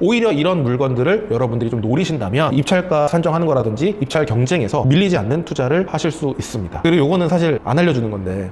오히려 이런 물건들을 여러분들이 좀 노리신다면 입찰가 산정하는 거라든지 입찰 경쟁에서 밀리지 않는 투자를 하실 수 있습니다. 그리고 요거는 사실 안 알려주는 건데.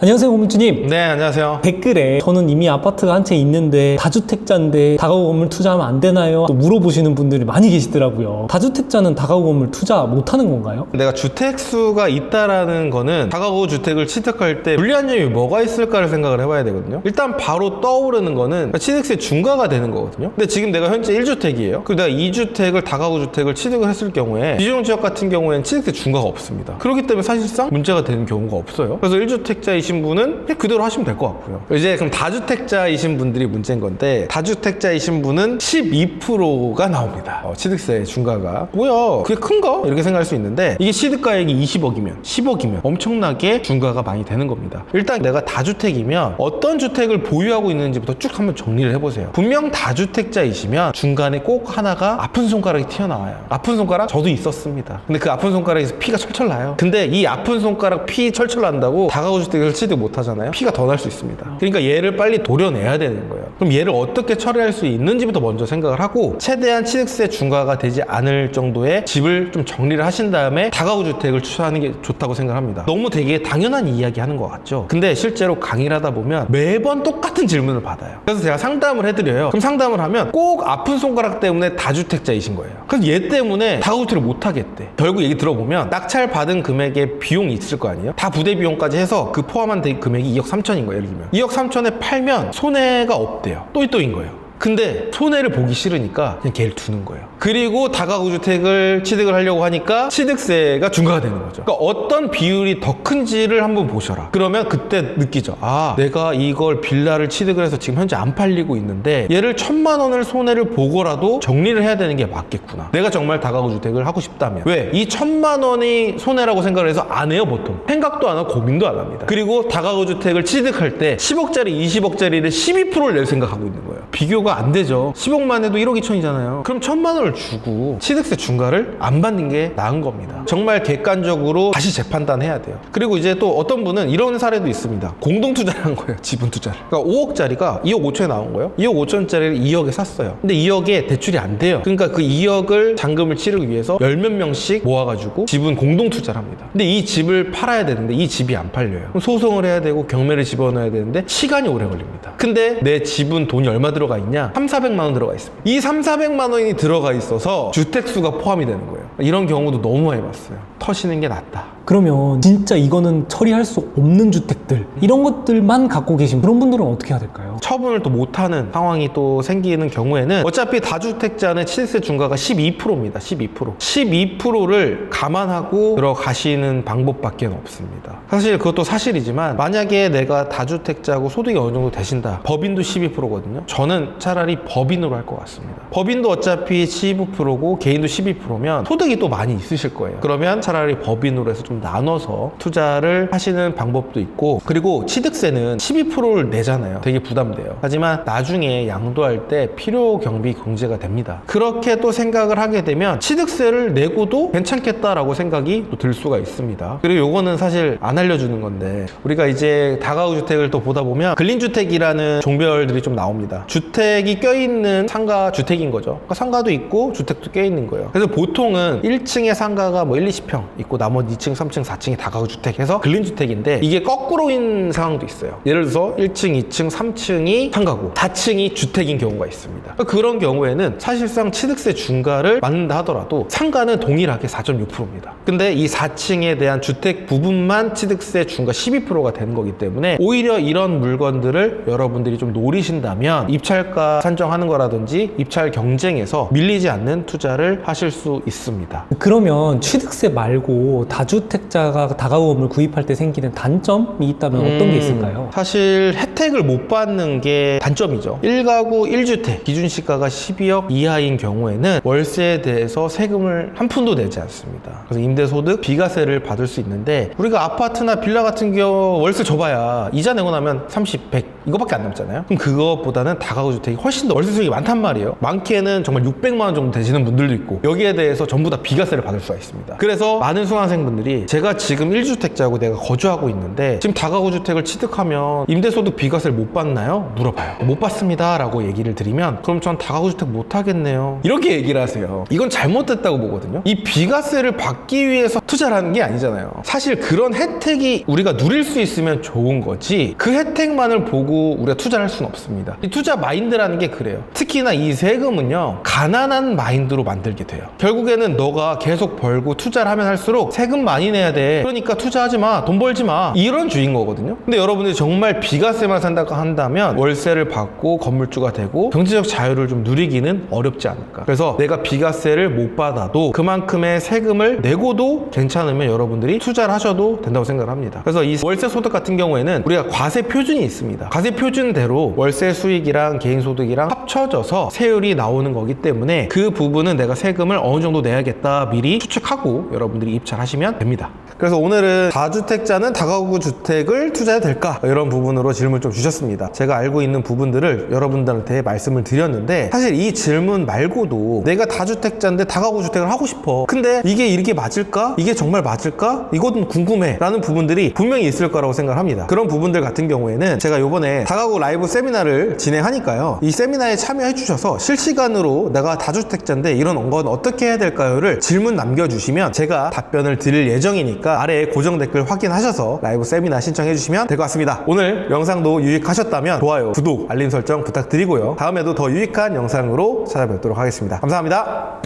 안녕하세요, 고문주님. 네, 안녕하세요. 댓글에 저는 이미 아파트가 한 채 있는데 다주택자인데 다가구 건물 투자하면 안 되나요? 또 물어보시는 분들이 많이 계시더라고요. 다주택자는 다가구 건물 투자 못하는 건가요? 내가 주택수가 있다라는 거는 다가구 주택을 취득할 때 불리한 점이 뭐가 있을까를 생각을 해봐야 되거든요. 일단 바로 떠오르는 거는 취득세 중과가 되는 거거든요. 근데 지금 내가 현재 1주택이에요. 그리고 내가 2주택을 다가구 주택을 취득을 했을 경우에 비중지역 같은 경우에는 취득세 중과가 없습니다. 그렇기 때문에 사실상 문제가 되는 경우가 없어요. 그래서 1주택자이신 분은 그냥 그대로 하시면 될 것 같고요. 이제 그럼 다주택자이신 분들이 문제인 건데, 다주택자이신 분은 12%가 나옵니다. 취득세 중과가. 뭐야, 그게 큰가? 이렇게 생각할 수 있는데, 이게 시드가액이 20억이면 10억이면 엄청나게 중과가 많이 되는 겁니다. 일단 내가 다주택이면 어떤 주택을 보유하고 있는지부터 쭉 한번 정리를 해보세요. 분명 다주택자이시면 중간에 꼭 하나가 아픈 손가락이 튀어나와요. 아픈 손가락 저도 있었습니다. 근데 그 아픈 손가락에서 피가 철철 나요. 근데 이 아픈 손가락 피 철철 난다고 다가구 주택을 취득 못 하잖아요. 피가 더 날 수 있습니다. 그러니까 얘를 빨리 도려내야 되는 거예요. 그럼 얘를 어떻게 처리할 수 있는지부터 먼저 생각을 하고, 최대한 취득세 중과가 되지 않을 정도의 집을 좀 정리를 하신 다음에 다가구 주택을 추천하는 게 좋다고 생각합니다. 너무 되게 당연한 이야기 하는 것 같죠? 근데 실제로 강의를 하다 보면 매번 똑같은 질문을 받아요. 그래서 제가 상담을 해드려요. 그럼 상담을 하면 꼭 아픈 손가락 때문에 다주택자이신 거예요. 그래서 얘 때문에 다가구 주택을 못 하겠대. 결국 얘기 들어보면 낙찰 받은 금액에 비용이 있을 거 아니에요? 다 부대 비용까지 해서 그 포함한 금액이 2억 3천인 거예요. 예를 들면 2억 3천에 팔면 손해가 없대요. 또이또인 거예요. 근데 손해를 보기 싫으니까 그냥 걔를 두는 거예요. 그리고 다가구 주택을 취득을 하려고 하니까 취득세가 중과가 되는 거죠. 그러니까 어떤 비율이 더 큰지를 한번 보셔라. 그러면 그때 느끼죠. 아, 내가 이걸 빌라를 취득을 해서 지금 현재 안 팔리고 있는데 얘를 1,000만 원을 손해를 보고라도 정리를 해야 되는 게 맞겠구나. 내가 정말 다가구 주택을 하고 싶다면. 왜? 이 1,000만 원이 손해라고 생각을 해서 안 해요, 보통. 생각도 안 하고 고민도 안 합니다. 그리고 다가구 주택을 취득할 때 10억짜리, 20억짜리를 12%를 낼 생각하고 있는 거예요. 비교가 안 되죠. 10억만 해도 1억 2천이잖아요. 그럼 1,000만 원을 주고 취득세 중과를 안 받는 게 나은 겁니다. 정말 객관적으로 다시 재판단해야 돼요. 그리고 이제 또 어떤 분은 이런 사례도 있습니다. 공동투자를 한 거예요. 지분 투자를. 그러니까 5억짜리가 2억 5천에 나온 거예요. 2억 5천짜리를 2억에 샀어요. 근데 2억에 대출이 안 돼요. 그러니까 그 2억을 잔금을 치르기 위해서 10몇 명씩 모아가지고 지분 공동투자를 합니다. 근데 이 집을 팔아야 되는데 이 집이 안 팔려요. 그럼 소송을 해야 되고 경매를 집어넣어야 되는데 시간이 오래 걸립니다. 근데 내 지분 돈이 얼마 들어가 있냐? 3,400만 원 들어가 있습니다. 이 3,400만 원이 들어가 있어서 주택수가 포함이 되는 거예요. 이런 경우도 너무 많이 봤어요. 터시는 게 낫다. 그러면 진짜 이거는 처리할 수 없는 주택들, 이런 것들만 갖고 계신 그런 분들은 어떻게 해야 될까요? 처분을 또 못하는 상황이 또 생기는 경우에는 어차피 다주택자는 취득세 중과가 12%입니다. 12%. 12%를 감안하고 들어가시는 방법밖에 없습니다. 사실 그것도 사실이지만 만약에 내가 다주택자고 소득이 어느 정도 되신다. 법인도 12%거든요. 저는 차라리 법인으로 할 것 같습니다. 법인도 어차피 12%고 개인도 12%면 소득이 또 많이 있으실 거예요. 그러면 차라리 법인으로 해서 좀 나눠서 투자를 하시는 방법도 있고, 그리고 취득세는 12%를 내잖아요. 되게 부담돼요. 하지만 나중에 양도할 때 필요 경비 공제가 됩니다. 그렇게 또 생각을 하게 되면 취득세를 내고도 괜찮겠다라고 생각이 또 들 수가 있습니다. 그리고 요거는 사실 안 알려주는 건데, 우리가 이제 다가구 주택을 또 보다 보면 근린주택이라는 종별들이 좀 나옵니다. 주택이 껴있는 상가 주택인 거죠. 그러니까 상가도 있고 주택도 껴있는 거예요. 그래서 보통은 1층에 상가가 뭐 1, 20평 있고 나머지 2층, 3층, 4층이 다가구 주택 해서 근린주택인데, 이게 거꾸로인 상황도 있어요. 예를 들어서 1층, 2층, 3층이 상가고 4층이 주택인 경우가 있습니다. 그런 경우에는 사실상 취득세 중과를 맞는다 하더라도 상가는 동일하게 4.6%입니다. 근데 이 4층에 대한 주택 부분만 취득세 중과 12%가 되는 거기 때문에 오히려 이런 물건들을 여러분들이 좀 노리신다면 입찰가 산정하는 거라든지 입찰 경쟁에서 밀리지 않는 투자를 하실 수 있습니다. 그러면 취득세 말고 다주택자가 다가구 건물 구입할 때 생기는 단점이 있다면 어떤 게 있을까요? 사실 혜택을 못 받는 게 단점이죠. 1가구 1주택 기준시가가 12억 이하인 경우에는 월세에 대해서 세금을 한 푼도 내지 않습니다. 그래서 임대소득 비과세를 받을 수 있는데, 우리가 아파트나 빌라 같은 경우 월세 줘봐야 이자 내고 나면 30, 100 이거밖에 안 남잖아요. 그럼 그것보다는 다가구 주택이 훨씬 더 월세 수익이 많단 말이에요. 많게는 정말 600만 원 정도 되시는 분들도 있고, 여기에 대해서 전부 다 비과세를 받을 수가 있습니다. 그래서 많은 수강생분들이 제가 지금 1주택자고 내가 거주하고 있는데 지금 다가구 주택을 취득하면 임대소득 비과세를 못 받나요? 물어봐요. 못 받습니다 라고 얘기를 드리면 그럼 전 다가구 주택 못 하겠네요, 이렇게 얘기를 하세요. 이건 잘못됐다고 보거든요. 이 비과세를 받기 위해서 투자를 하는 게 아니잖아요. 사실 그런 혜택이 우리가 누릴 수 있으면 좋은 거지, 그 혜택만을 보고 우리가 투자를 할 수는 없습니다. 이 투자 마인드라는 게 그래요. 특히나 이 세금은요, 가난한 마인드로 만들게 돼요. 결국에는 너가 계속 벌고 투자를 하면 할수록 세금 많이 내야 돼, 그러니까 투자하지 마, 돈 벌지 마, 이런 주의인 거거든요. 근데 여러분들이 정말 비과세만 산다고 한다면 월세를 받고 건물주가 되고 경제적 자유를 좀 누리기는 어렵지 않을까. 그래서 내가 비과세를 못 받아도 그만큼의 세금을 내고도 괜찮으면 여러분들이 투자를 하셔도 된다고 생각을 합니다. 그래서 이 월세 소득 같은 경우에는 우리가 과세 표준이 있습니다. 과세 표준대로 월세 수익이랑 개인 소득이랑 합쳐져서 세율이 나오는 거기 때문에 그 부분은 내가 세금을 어느 정도 내야겠다 미리 추측하고 여러분들이 입찰하시면 됩니다. 그래서 오늘은 다주택자는 다가구 주택을 투자해도 될까? 이런 부분으로 질문 좀 주셨습니다. 제가 알고 있는 부분들을 여러분들한테 말씀을 드렸는데, 사실 이 질문 말고도 내가 다주택자인데 다가구 주택을 하고 싶어, 근데 이게 이렇게 맞을까? 이게 정말 맞을까? 이건 궁금해 라는 부분들이 분명히 있을 거라고 생각합니다. 그런 부분들 같은 경우에는 제가 요번에 다가구 라이브 세미나를 진행하니까요, 이 세미나에 참여해 주셔서 실시간으로 내가 다주택자인데 이런 건 어떻게 해야 될까요?를 질문 남겨주시면 제가 답변을 드릴 예정이니까 아래에 고정 댓글 확인하셔서 라이브 세미나 신청해 주시면 될 것 같습니다. 오늘 영상도 유익하셨다면 좋아요, 구독, 알림 설정 부탁드리고요. 다음에도 더 유익한 영상으로 찾아뵙도록 하겠습니다. 감사합니다.